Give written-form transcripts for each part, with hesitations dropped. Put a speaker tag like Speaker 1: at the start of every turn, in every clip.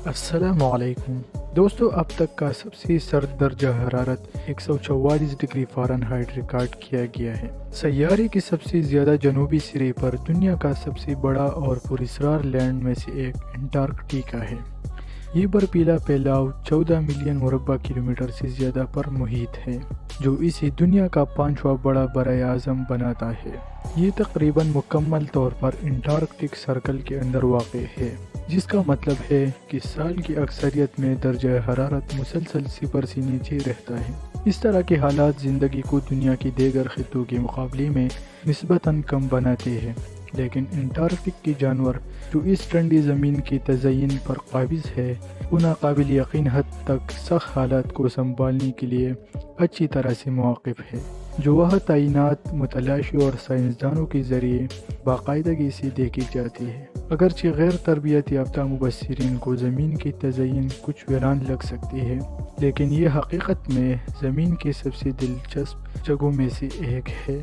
Speaker 1: السلام علیکم دوستو، اب تک کا سب سے سرد درجہ حرارت 144 ڈگری فارنہائٹ ریکارڈ کیا گیا ہے۔ سیارے کے سب سے زیادہ جنوبی سرے پر دنیا کا سب سے بڑا اور پراسرار لینڈ میں سے ایک انٹارکٹیکا ہے۔ یہ برفیلا پھیلاؤ 14 ملین مربع کلومیٹر سے زیادہ پر محیط ہے، جو اسے دنیا کا 5واں بڑا برِ اعظم بناتا ہے۔ یہ تقریباً مکمل طور پر انٹارکٹک سرکل کے اندر واقع ہے، جس کا مطلب ہے کہ سال کی اکثریت میں درجہ حرارت مسلسل 0 سے نیچے رہتا ہے۔ اس طرح کے حالات زندگی کو دنیا کے دیگر خطوں کے مقابلے میں نسبتاً کم بناتے ہیں، لیکن انٹارکٹک کے جانور جو اس ٹھنڈی زمین کے تزئین پر قابض ہے، وہ ناقابل یقین حد تک سخت حالات کو سنبھالنے کے لیے اچھی طرح سے مواقف ہے، جو وہ تعینات متلاشی اور سائنسدانوں کے ذریعے باقاعدگی سے دیکھی جاتی ہے۔ اگرچہ غیر تربیت یافتہ مبصرین کو زمین کی تزئین کچھ ویران لگ سکتی ہے، لیکن یہ حقیقت میں زمین کے سب سے دلچسپ جگہوں میں سے ایک ہے۔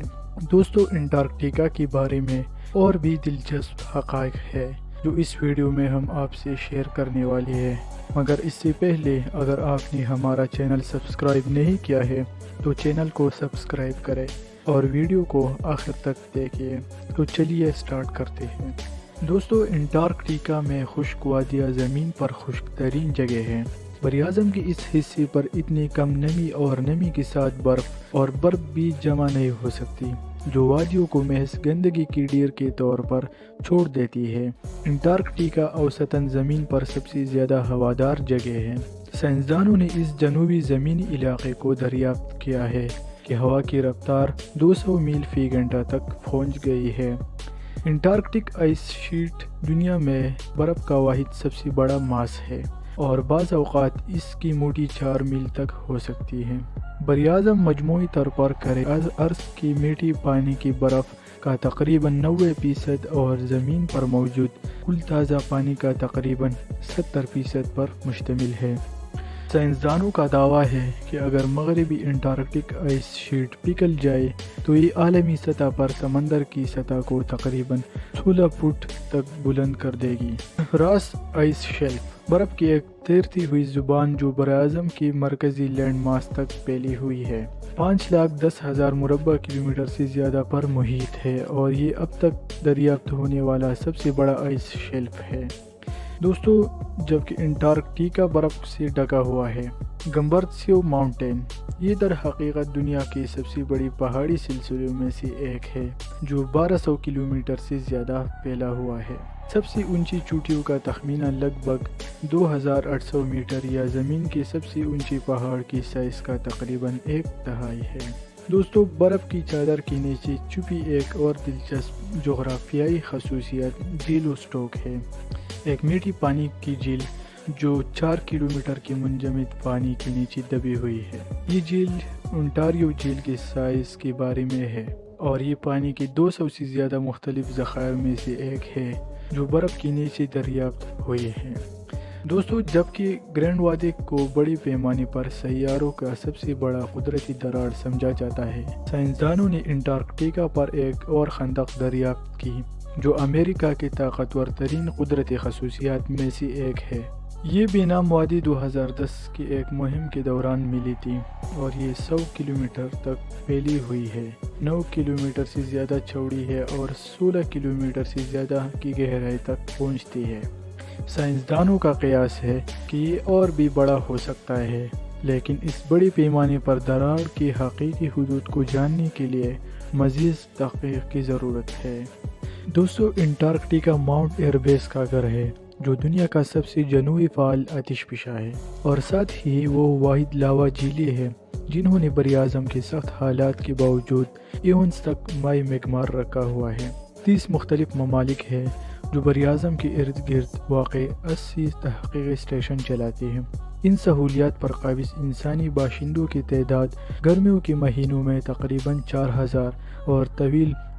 Speaker 1: دوستو، انٹارکٹیکا کے بارے میں اور بھی دلچسپ حقائق ہے جو اس ویڈیو میں ہم آپ سے شیئر کرنے والے ہیں، مگر اس سے پہلے اگر آپ نے ہمارا چینل سبسکرائب نہیں کیا ہے تو چینل کو سبسکرائب کریں اور ویڈیو کو آخر تک دیکھیں۔ تو چلیے سٹارٹ کرتے ہیں۔ دوستو، انٹارکٹیکا میں خشک وادیاں زمین پر خشک ترین جگہ ہیں۔ براعظم کے اس حصے پر اتنی کم نمی اور نمی کے ساتھ برف بھی جمع نہیں ہو سکتی، جو وادیوں کو محض گندگی کی ڈھیر کے طور پر چھوڑ دیتی ہے۔ انٹارکٹیکا اوسطاً زمین پر سب سے زیادہ ہوادار جگہ ہے۔ سائنسدانوں نے اس جنوبی زمینی علاقے کو دریافت کیا ہے کہ ہوا کی رفتار 200 میل فی گھنٹہ تک پہنچ گئی ہے۔ انٹارکٹک آئس شیٹ دنیا میں برف کا واحد سب سے بڑا ماس ہے اور بعض اوقات اس کی موٹی 4 میل تک ہو سکتی ہے۔ براعظم مجموعی طور پر کرۂ ارض کی میٹھی پانی کی برف کا تقریباً 90% اور زمین پر موجود کل تازہ پانی کا تقریباً 70% پر مشتمل ہے۔ سائنسدانوں کا دعویٰ ہے کہ اگر مغربی انٹارکٹک آئس شیٹ پگھل جائے تو یہ عالمی سطح پر سمندر کی سطح کو تقریباً 16 فٹ تک بلند کر دے گی۔ راس آئس شیلف برف کی ایک تیرتی ہوئی زبان جو براعظم کی مرکزی لینڈ ماس تک پھیلی ہوئی ہے، 5,10,000 مربع کلومیٹر سے زیادہ پر محیط ہے اور یہ اب تک دریافت ہونے والا سب سے بڑا آئس شیلف ہے۔ دوستو، جبکہ انٹارکٹیکا برف سے ڈھکا ہوا ہے، گمبرتسیو ماؤنٹین یہ در حقیقت دنیا کے سب سے بڑی پہاڑی سلسلوں میں سے ایک ہے، جو 1200 کلومیٹر سے زیادہ پھیلا ہوا ہے۔ سب سے اونچی چوٹیوں کا تخمینہ لگ بھگ 2800 میٹر یا زمین کے سب سے اونچے پہاڑ کی سائز کا تقریباً 1/3 ہے۔ دوستو، برف کی چادر کے نیچے چھپی ایک اور دلچسپ جغرافیائی خصوصیت جھیل اسٹوک ہے، ایک میٹھی پانی کی جھیل جو 4 کلومیٹر کے منجمد پانی کے نیچے دبی ہوئی ہے۔ یہ جھیل اونٹاریو جھیل کے سائز کے بارے میں ہے اور یہ پانی کے 200 سے زیادہ مختلف ذخائر میں سے ایک ہے جو برف کے نیچے دریافت ہوئے ہیں۔ دوستو، جبکہ گرینڈ وادی کو بڑے پیمانے پر سیاروں کا سب سے بڑا قدرتی دراڑ سمجھا جاتا ہے، سائنسدانوں نے انٹارکٹیکا پر ایک اور خندق دریافت کی جو امریکہ کے طاقتور ترین قدرتی خصوصیات میں سے ایک ہے۔ یہ بے نام وادی 2010 کی ایک مہم کے دوران ملی تھی اور یہ 100 کلومیٹر تک پھیلی ہوئی ہے، 9 کلومیٹر سے زیادہ چوڑی ہے اور 16 کلومیٹر سے زیادہ کی گہرائی تک پہنچتی ہے۔ سائنسدانوں کا قیاس ہے کہ یہ اور بھی بڑا ہو سکتا ہے، لیکن اس بڑے پیمانے پر دراڑ کی حقیقی حدود کو جاننے کے لیے مزید تحقیق کی ضرورت ہے۔ دوستو، انٹارکٹیکا ماؤنٹ ایئربیس کا گھر ہے، جو دنیا کا سب سے جنوبی فعال آتش فشاں ہے، اور ساتھ ہی وہ واحد لاوا جھیلیں ہیں جنہوں نے براعظم کے سخت حالات کے باوجود ایونز تک مائع مقدار رکھا ہوا ہے۔ 30 مختلف ممالک ہیں جو براعظم کے ارد گرد واقع 80 تحقیقی اسٹیشن چلاتے ہیں۔ ان سہولیات پر قابض انسانی باشندوں کی تعداد گرمیوں کے مہینوں میں تقریباً 4000 اور طویل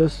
Speaker 1: 10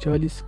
Speaker 1: 40